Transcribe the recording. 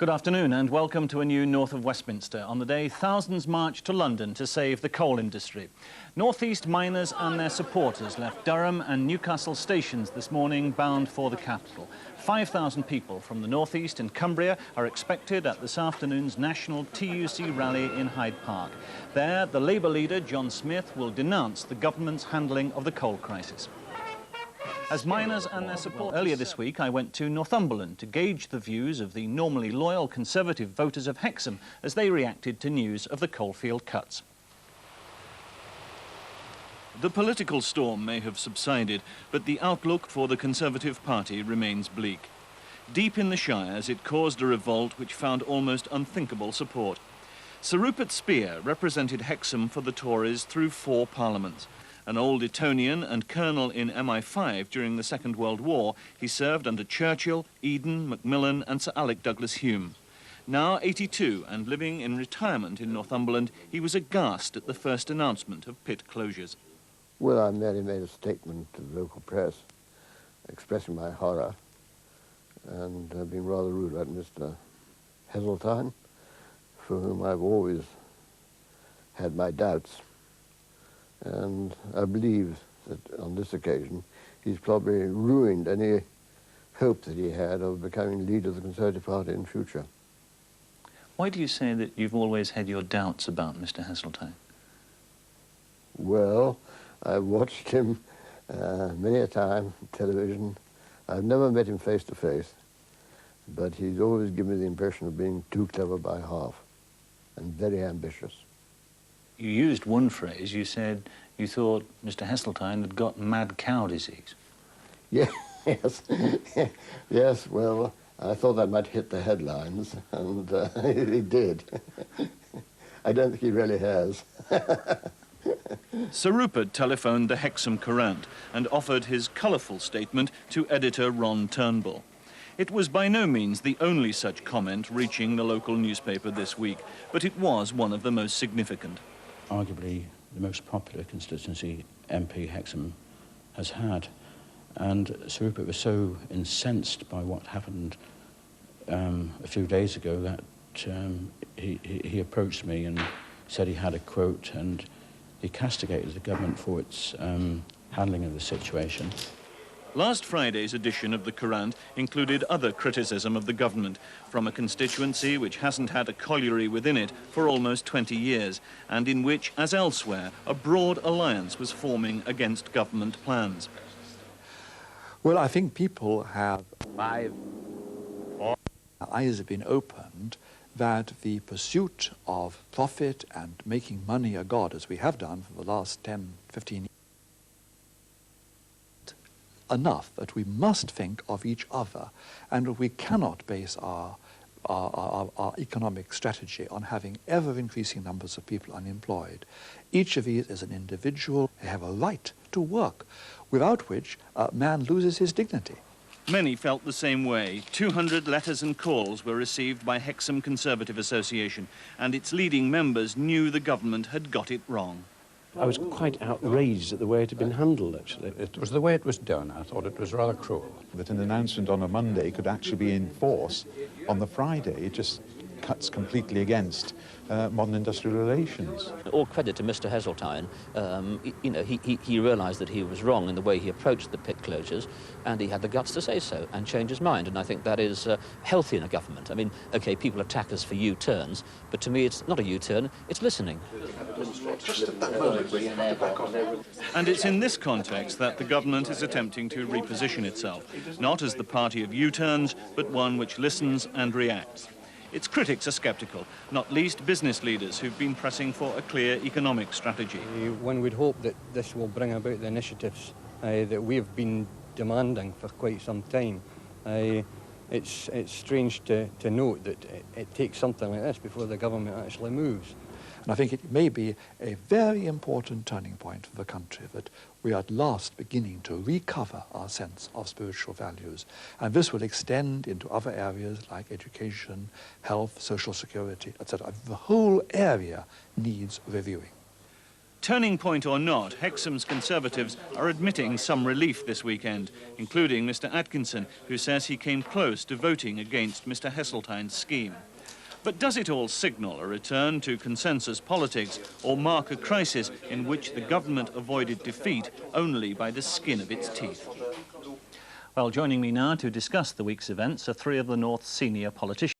Good afternoon and welcome to a new North of Westminster. On the day, thousands marched to London to save the coal industry. North East miners and their supporters left Durham and Newcastle stations this morning bound for the capital. 5,000 people from the North East and Cumbria are expected at this afternoon's national TUC rally in Hyde Park. There, the Labour leader, John Smith, will denounce the government's handling of the coal crisis. As miners and their support. Earlier this week, I went to Northumberland to gauge the views of the normally loyal Conservative voters of Hexham as they reacted to news of the coalfield cuts. The political storm may have subsided, but the outlook for the Conservative Party remains bleak. Deep in the shires, it caused a revolt which found almost unthinkable support. Sir Rupert Spear represented Hexham for the Tories through 4 parliaments. An old Etonian and colonel in MI5 during the Second World War, he served under Churchill, Eden, Macmillan and Sir Alec Douglas-Home. Now 82 and living in retirement in Northumberland, he was aghast at the first announcement of pit closures. Well, I merely made a statement to the local press expressing my horror and being rather rude about Mr. Heseltine, for whom I've always had my doubts. And I believe that on this occasion he's probably ruined any hope that he had of becoming leader of the Conservative Party in future. Why do you say that you've always had your doubts about Mr. Heseltine? Well, I've watched him many a time on television. I've never met him face to face, but he's always given me the impression of being too clever by half and very ambitious. You used one phrase. You said you thought Mr. Heseltine had got mad cow disease. Yeah, yes. Yes, well, I thought that might hit the headlines, and it did. I don't think he really has. Sir Rupert telephoned the Hexham Courant and offered his colourful statement to editor Ron Turnbull. It was by no means the only such comment reaching the local newspaper this week, but it was one of the most significant. Arguably the most popular constituency MP Hexham has had. And Sir Rupert was so incensed by what happened a few days ago that he approached me and said he had a quote, and he castigated the government for its handling of the situation. Last Friday's edition of the Courant included other criticism of the government from a constituency which hasn't had a colliery within it for almost 20 years, and in which, as elsewhere, a broad alliance was forming against government plans. Well, I think people have, eyes have been opened that the pursuit of profit and making money a god, as we have done for the last 10, 15 years, enough that we must think of each other, and we cannot base our economic strategy on having ever-increasing numbers of people unemployed. Each of these is an individual. They have a right to work, without which man loses his dignity. Many felt the same way. 200 letters and calls were received by Hexham Conservative Association, and its leading members knew the government had got it wrong. I was quite outraged at the way it had been handled, actually. It was the way it was done. I thought it was rather cruel. That an announcement on a Monday could actually be in force on the Friday. It just cuts completely against modern industrial relations. All credit to Mr. Heseltine. He realised that he was wrong in the way he approached the pit closures, and he had the guts to say so and change his mind, and I think that is healthy in a government. I mean, OK, people attack us for U-turns, but to me it's not a U-turn, it's listening. And it's in this context that the government is attempting to reposition itself, not as the party of U-turns, but one which listens and reacts. Its critics are sceptical, not least business leaders who've been pressing for a clear economic strategy. One would hope that this will bring about the initiatives that we've been demanding for quite some time. It's strange to note that it takes something like this before the government actually moves. And I think it may be a very important turning point for the country, that we are at last beginning to recover our sense of spiritual values. And this will extend into other areas like education, health, social security, etc. The whole area needs reviewing. Turning point or not, Hexham's Conservatives are admitting some relief this weekend, including Mr Atkinson, who says he came close to voting against Mr Heseltine's scheme. But does it all signal a return to consensus politics or mark a crisis in which the government avoided defeat only by the skin of its teeth? Well, joining me now to discuss the week's events are three of the North's senior politicians.